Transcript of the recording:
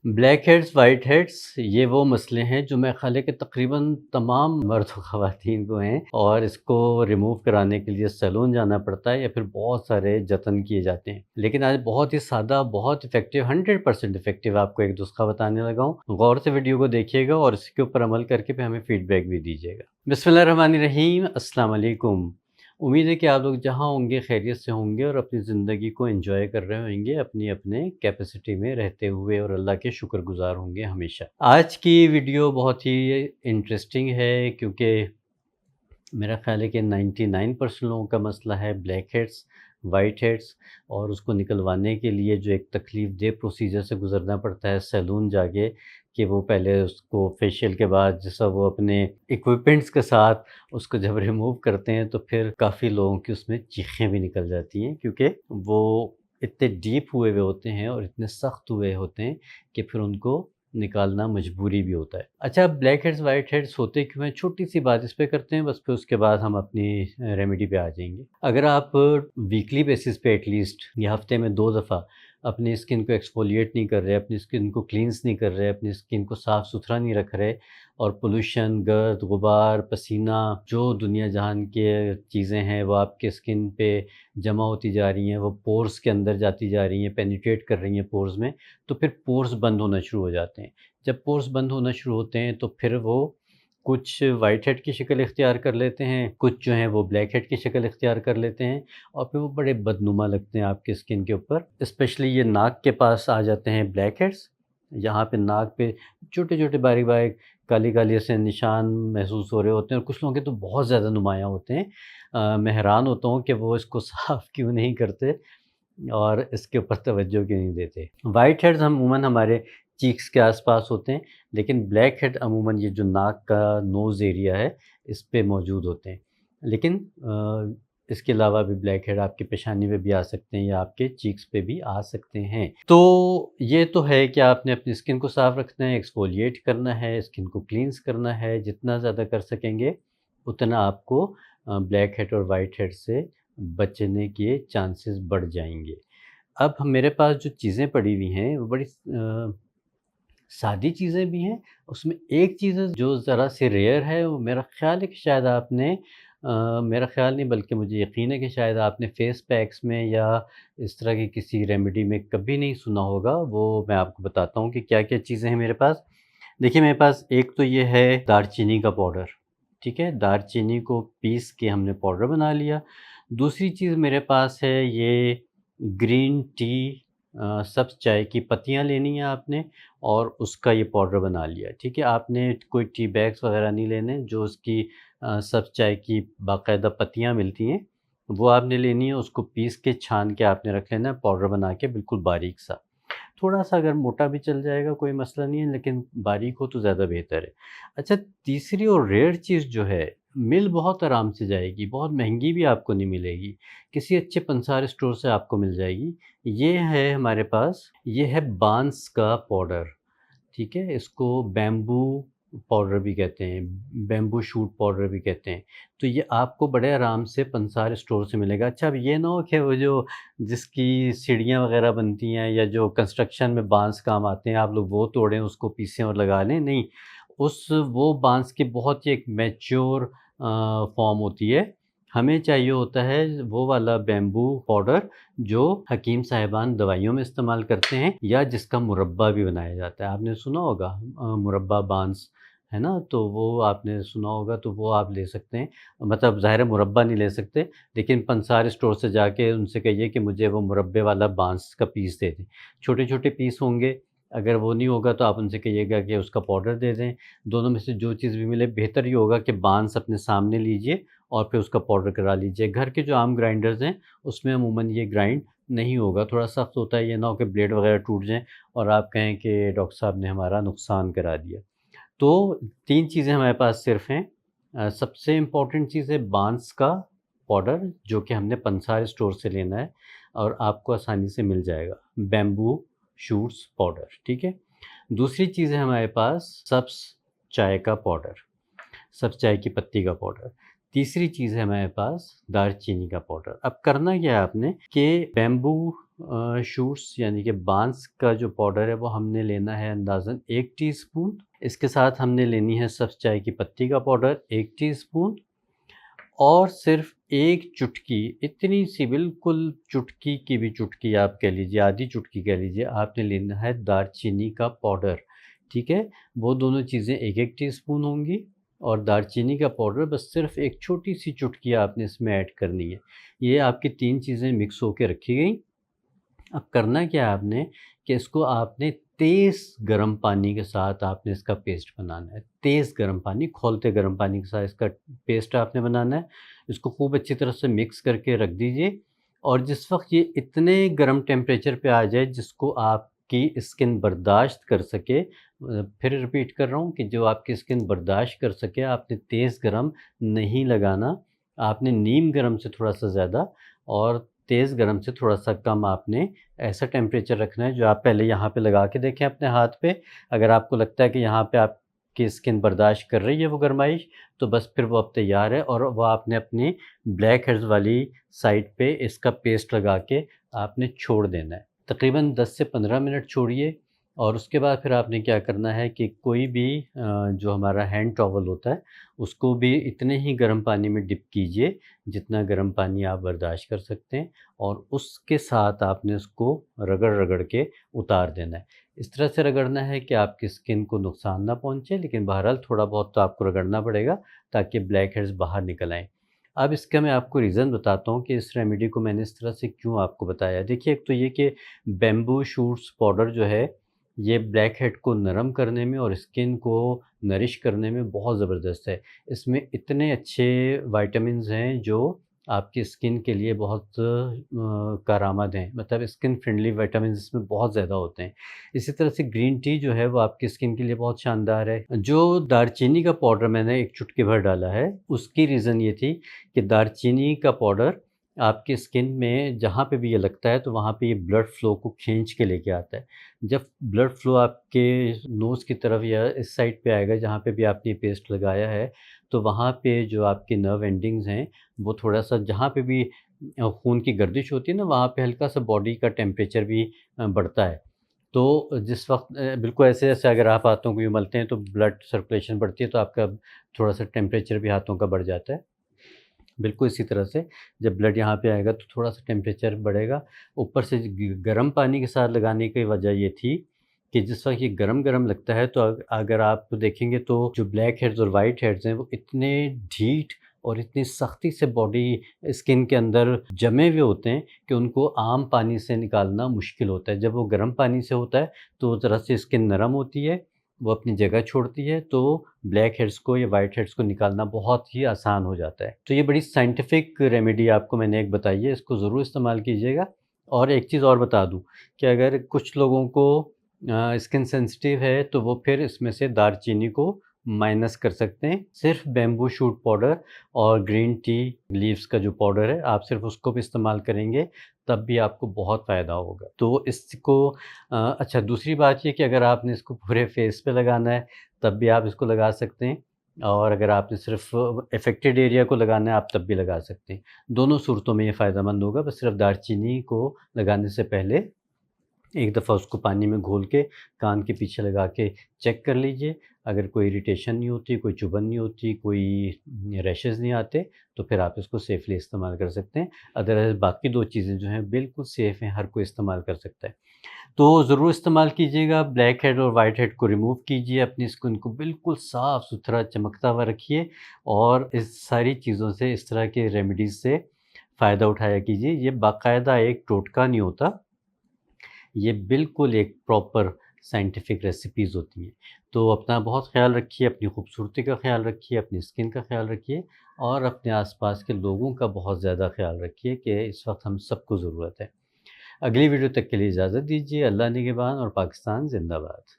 Black heads, white heads ये वो मसले हैं जो मेरे ख़्याल है कि तकरीबन तमाम मर्द व ख़वातीन को हैं और इसको रिमूव कराने के लिए सैलून जाना पड़ता है या फिर बहुत सारे जतन किए जाते हैं। लेकिन आज बहुत ही सादा, बहुत इफ़ेक्टिव 100% इफ़ेक्टिव आपको एक नुस्ख़ा बताने लगा हूँ। गौर से वीडियो को देखिएगा और इसके ऊपर अमल करके फिर हमें फ़ीडबैक भी दीजिएगा। बिस्मिल्लाहिर्रहमानिर्रहीम, अस्सलाम वालेकुम। उम्मीद है कि आप लोग जहाँ होंगे खैरियत से होंगे और अपनी ज़िंदगी को एंजॉय कर रहे होंगे अपनी अपने कैपेसिटी में रहते हुए और अल्लाह के शुक्रगुज़ार होंगे हमेशा। आज की वीडियो बहुत ही इंटरेस्टिंग है क्योंकि मेरा ख़्याल है कि 99% लोगों का मसला है ब्लैक हेड्स, वाइट हेड्स और उसको निकलवाने के लिए जो एक तकलीफ़ देह प्रोसीजर से गुज़रना पड़ता है सैलून जाके कि वो पहले उसको फेशियल के बाद जैसा वो अपने इक्विपमेंट्स के साथ उसको जब रिमूव करते हैं तो फिर काफ़ी लोगों की उसमें चीखें भी निकल जाती हैं क्योंकि वो इतने डीप हुए हुए होते हैं और इतने सख्त हुए होते हैं कि फिर उनको निकालना मजबूरी भी होता है। अच्छा, ब्लैक हेड्स, व्हाइट हेड्स होते क्यों हैं? छोटी-सी बात इस पे करते हैं बस, फिर उसके बाद हम अपनी रेमेडी पे आ जाएँगे। अगर आप वीकली बेसिस पे एटलीस्ट या हफ़्ते में 2 दफ़ा अपनी स्किन को एक्सफोलिएट नहीं कर रहे, अपनी स्किन को क्लींस नहीं कर रहे, अपनी स्किन को साफ़-सुथरा नहीं रख रहे और पोल्यूशन, गर्द, गुबार, पसीना जो दुनिया जहान के चीज़ें हैं वो आपके स्किन पे जमा होती जा रही हैं, वो पोर्स के अंदर जाती जा रही हैं, पेनिट्रेट कर रही हैं पोर्स में, तो फिर पोर्स बंद होना शुरू हो जाते हैं। जब पोर्स बंद होना शुरू होते हैं तो फिर वो कुछ वाइट हेड की शक्ल इख्तियार कर लेते हैं, कुछ जो हैं वो ब्लैक हेड की शक्ल इख्तियार कर लेते हैं और फिर वो बड़े बदनुमा लगते हैं आपकी स्किन के ऊपर। स्पेशली ये नाक के पास आ जाते हैं ब्लैक हेड्स, यहाँ पे नाक पे छोटे-छोटे बारीक-बारीक काली-काली से निशान महसूस हो रहे होते हैं और कुछ लोगों के तो बहुत ज़्यादा नुमायाँ होते हैं। मैं हैरान होता हूँ कि वो इसको साफ़ क्यों नहीं करते और इसके ऊपर तवज्जो क्यों नहीं देते। वाइट हेड्स अमूमन हमारे चीक्स के आस-पास होते हैं, लेकिन ब्लैक हेड अमूमन ये जो नाक का नोज़ एरिया है, इस पे मौजूद होते हैं। लेकिन इसके अलावा भी ब्लैक हेड आपकी पेशानी पे भी आ सकते हैं या आपके चीक्स पे भी आ सकते हैं। तो ये तो है कि आपने अपनी स्किन को साफ़ रखना है, एक्सफोलिएट करना है, स्किन को क्लींस करना है, जितना ज़्यादा कर सकेंगे, उतना आपको ब्लैक हेड और व्हाइट हेड से बचने के चांसेस बढ़ जाएँगे। अब मेरे पास जो चीज़ें पड़ी हुई हैं, वो बड़ी सादी चीज़ें भी हैं, उसमें एक चीज़ है जो ज़रा सी रेयर है, वो मेरा ख़्याल है कि शायद आपने मेरा ख़्याल नहीं बल्कि मुझे यकीन है कि शायद आपने फेस पैक्स में या इस तरह की किसी रेमेडी में कभी नहीं सुना होगा, वो मैं आपको बताता हूँ कि क्या-क्या चीज़ें हैं मेरे पास। देखिए, मेरे पास एक तो ये है दालचीनी का पाउडर, ठीक है? दालचीनी को पीस के हमने पाउडर बना लिया। दूसरी चीज़ मेरे पास है ये ग्रीन टी, सब्ज़ चाय की पत्तियाँ लेनी है आपने और उसका ये पाउडर बना लिया, ठीक है? आपने कोई टी बैग्स वग़ैरह नहीं लेने, जो उसकी सब्ज़ चाय की बाकायदा पत्तियाँ मिलती हैं, वो आपने लेनी है, उसको पीस के छान के आपने रख लेना है पाउडर बना के बिल्कुल बारीक-सा। थोड़ा-सा अगर मोटा भी चल जाएगा कोई मसला नहीं है, लेकिन बारीक हो तो ज़्यादा बेहतर है। अच्छा, तीसरी और रेयर चीज़ जो है, मिल बहुत आराम से जाएगी, बहुत महँगी भी आपको नहीं मिलेगी, किसी अच्छे पंसार स्टोर से आपको मिल जाएगी। ये है हमारे पास, ये है बांस का पाउडर, ठीक है? इसको बैम्बू पाउडर भी कहते हैं, बैम्बू शूट पाउडर भी कहते हैं। तो ये आपको बड़े आराम से पंसार स्टोर से मिलेगा। अच्छा, अब ये ना हो कि वो जो जिसकी सीढ़ियाँ वग़ैरह बनती हैं या जो कंस्ट्रक्शन में बाँस काम आते हैं, आप लोग वो तोड़ें, उसको पीसें और लगा लें, नहीं। उस वो बाँस की बहुत ही एक मैच्योर फ़ॉर्म होती है। हमें चाहिए होता है वो वाला बैम्बू पाउडर जो हकीम साहिबान दवाइयों में इस्तेमाल करते हैं या जिसका मुरब्बा भी बनाया जाता है। आपने सुना होगा मुरब्बा बांस, है ना? तो वो आपने सुना होगा तो वो आप ले सकते हैं। मतलब ज़ाहिर है मुरब्बा नहीं ले सकते, लेकिन पंसार स्टोर से जाके उनसे कहिए कि मुझे वो मुरब्बे वाला बांस का पीस दे दें। छोटे-छोटे पीस होंगे, अगर वो नहीं होगा तो आप उनसे कहिएगा कि उसका पाउडर दे दें। दोनों में से जो चीज़ भी मिले, बेहतर ये होगा कि बांस अपने सामने लीजिए और फिर उसका पाउडर करा लीजिए। घर के जो आम ग्राइंडर्स हैं, उसमें अमूमन ये ग्राइंड नहीं होगा, थोड़ा सख्त होता है, ये ना हो कि ब्लेड वगैरह टूट जाएँ और आप कहें कि डॉक्टर साहब ने हमारा नुकसान करा दिया। तो 3 चीज़ें हमारे पास सिर्फ़ हैं। सबसे इम्पोर्टेंट चीज़ है बांस का पाउडर जो कि हमने पंसार स्टोर से लेना है और आपको आसानी से मिल जाएगा। बैम्बू शूट्स पाउडर, ठीक है? दूसरी चीज़ है हमारे पास सब्ज़ चाय का पाउडर, सब्ज़ चाय की पत्ती का पाउडर। तीसरी चीज़ है हमारे पास दालचीनी का पाउडर। अब करना क्या है आपने कि बैम्बू शूट्स यानी कि बाँस का जो पाउडर है वो हमने लेना है अंदाज़न 1 टीस्पून। इसके साथ हमने लेनी है सब्ज़ चाय की पत्ती का पाउडर 1 टीस्पून और सिर्फ़ 1 चुटकी, इतनी सी बिल्कुल चुटकी की भी चुटकी आप कह लीजिए, आधी चुटकी कह लीजिए, आपने लेना है दालचीनी का पाउडर, ठीक है? वो दोनों चीज़ें 1-1 टीस्पून होंगी और दालचीनी का पाउडर बस सिर्फ़ एक छोटी-सी चुटकी आपने इसमें ऐड करनी है। ये आपकी 3 चीज़ें मिक्स होके रखी गईं। अब करना क्या है आपने कि इसको आपने तेज़ गरम पानी के साथ आपने इसका पेस्ट बनाना है। तेज़ गरम पानी, खौलते गरम पानी के साथ इसका पेस्ट आपने बनाना है। इसको खूब अच्छी तरह से मिक्स करके रख दीजिए और जिस वक़्त ये इतने गरम टेम्परेचर पे आ जाए जिसको आपकी स्किन बर्दाश्त कर सके, फिर रिपीट कर रहा हूँ कि जो आपकी स्किन बर्दाश्त कर सके, आपने तेज़ गरम नहीं लगाना। आपने नीम गरम से थोड़ा-सा ज़्यादा और तेज़ गरम से थोड़ा-सा कम आपने ऐसा टेम्परेचर रखना है जो आप पहले यहाँ पे लगा के देखें अपने हाथ पे। अगर आपको लगता है कि यहाँ पे आपकी स्किन बर्दाश्त कर रही है वो गरमाइश, तो बस फिर वो अब तैयार है और वो आपने अपनी ब्लैक हेड्स वाली साइड पे इसका पेस्ट लगा के आपने छोड़ देना है। तकरीबन 10 से 15 मिनट छोड़िए और उसके बाद फिर आपने क्या करना है कि कोई भी जो हमारा हैंड टॉवल होता है, उसको भी इतने ही गर्म पानी में डिप कीजिए, जितना गर्म पानी आप बर्दाश्त कर सकते हैं और उसके साथ आपने उसको रगड़-रगड़ के उतार देना है। इस तरह से रगड़ना है कि आपकी स्किन को नुकसान ना पहुँचे, लेकिन बहरहाल थोड़ा बहुत तो आपको रगड़ना पड़ेगा ताकि ब्लैक हेड्स बाहर निकल आएँ। अब इसका मैं आपको रीज़न बताता हूँ कि इस रेमेडी को मैंने इस तरह से क्यों आपको बताया। देखिए, एक तो ये कि बैम्बू शूट्स पाउडर जो है, ये ब्लैक हेड को नरम करने में और स्किन को नरिश करने में बहुत ज़बरदस्त है। इसमें इतने अच्छे विटामिन्स हैं जो आपकी स्किन के लिए बहुत कारआमद हैं। मतलब स्किन फ्रेंडली विटामिन्स इसमें बहुत ज़्यादा होते हैं। इसी तरह से ग्रीन टी जो है वो आपकी स्किन के लिए बहुत शानदार है। जो दालचीनी का पाउडर मैंने 1 चुटकी भर डाला है, उसकी रीज़न ये थी कि दालचीनी का पाउडर आपकी स्किन में जहाँ पे भी ये लगता है तो वहाँ पे ये ब्लड फ्लो को खींच के लेके आता है। जब ब्लड फ्लो आपके नोज़ की तरफ या इस साइड पे आएगा जहाँ पे भी आपने पेस्ट लगाया है, तो वहाँ पे जो आपके नर्व एंडिंग्स हैं, वो थोड़ा-सा जहाँ पे भी खून की गर्दिश होती है ना, वहाँ पे हल्का-सा बॉडी का टेम्परेचर भी बढ़ता है। तो जिस वक़्त बिल्कुल ऐसे जैसे अगर आप हाथों को यूँ मलते हैं तो ब्लड सर्कुलेशन बढ़ती है, तो आपका थोड़ा-सा टेम्परेचर भी हाथों का बढ़ जाता है। बिल्कुल इसी तरह से जब ब्लड यहाँ पे आएगा तो थोड़ा-सा टेम्परेचर बढ़ेगा। ऊपर से गर्म पानी के साथ लगाने की वजह ये थी कि जिस वक़्त ये गरम-गरम लगता है तो अगर आप देखेंगे तो जो ब्लैक हेड्स और व्हाइट हेड्स हैं वो इतने ढीठ और इतनी सख्ती से बॉडी स्किन के अंदर जमे हुए होते हैं कि उनको आम पानी से निकालना मुश्किल होता है। जब वो गर्म पानी से होता है तो ज़रा सी स्किन नरम होती है, वो अपनी जगह छोड़ती है, तो ब्लैक हेड्स को या व्हाइट हेड्स को निकालना बहुत ही आसान हो जाता है। तो ये बड़ी साइंटिफिक रेमेडी आपको मैंने एक बताई है, इसको ज़रूर इस्तेमाल कीजिएगा। और एक चीज़ और बता दूँ कि अगर कुछ लोगों को स्किन सेंसिटिव है, तो वो फिर इसमें से दालचीनी को माइनस कर सकते हैं। सिर्फ़ बैम्बू शूट पाउडर और ग्रीन टी लीव्स का जो पाउडर है, आप सिर्फ़ उसको भी इस्तेमाल करेंगे, तब भी आपको बहुत फ़ायदा होगा। तो इसको अच्छा, दूसरी बात ये कि अगर आपने इसको पूरे फेस पे लगाना है, तब भी आप इसको लगा सकते हैं और अगर आपने सिर्फ़ अफ़ेक्टेड एरिया को लगाना है, आप तब भी लगा सकते हैं। दोनों सूरतों में ये फ़ायदेमंद होगा, बस सिर्फ़ दालचीनी को लगाने से पहले एक दफ़ा उसको पानी में घोल के कान के पीछे लगा के चेक कर लीजिए। अगर कोई इरिटेशन नहीं होती, कोई चुभन नहीं होती, कोई रैशेज़ नहीं आते, तो फिर आप इसको सेफ़ली इस्तेमाल कर सकते हैं। अदरवाइज़ बाकी 2 चीज़ें जो हैं बिल्कुल सेफ़ हैं, हर कोई इस्तेमाल कर सकता है। तो ज़रूर इस्तेमाल कीजिएगा, ब्लैक हेड और व्हाइट हेड को रिमूव कीजिए, अपनी स्किन को बिल्कुल साफ़-सुथरा चमकता हुआ रखिए और इस सारी चीज़ों से, इस तरह के रेमेडीज़ से फ़ायदा उठाया कीजिए। ये बाकायदा एक टोटका नहीं होता, ये बिल्कुल एक प्रॉपर साइंटिफिक रेसिपीज़ होती हैं। तो अपना बहुत ख़्याल रखिए, अपनी खूबसूरती का ख़्याल रखिए, अपनी स्किन का ख़्याल रखिए और अपने आस-पास के लोगों का बहुत ज़्यादा ख़्याल रखिए कि इस वक़्त हम सबको ज़रूरत है। अगली वीडियो तक के लिए इजाज़त दीजिए। अल्लाह निगहबान और पाकिस्तान ज़िंदाबाद।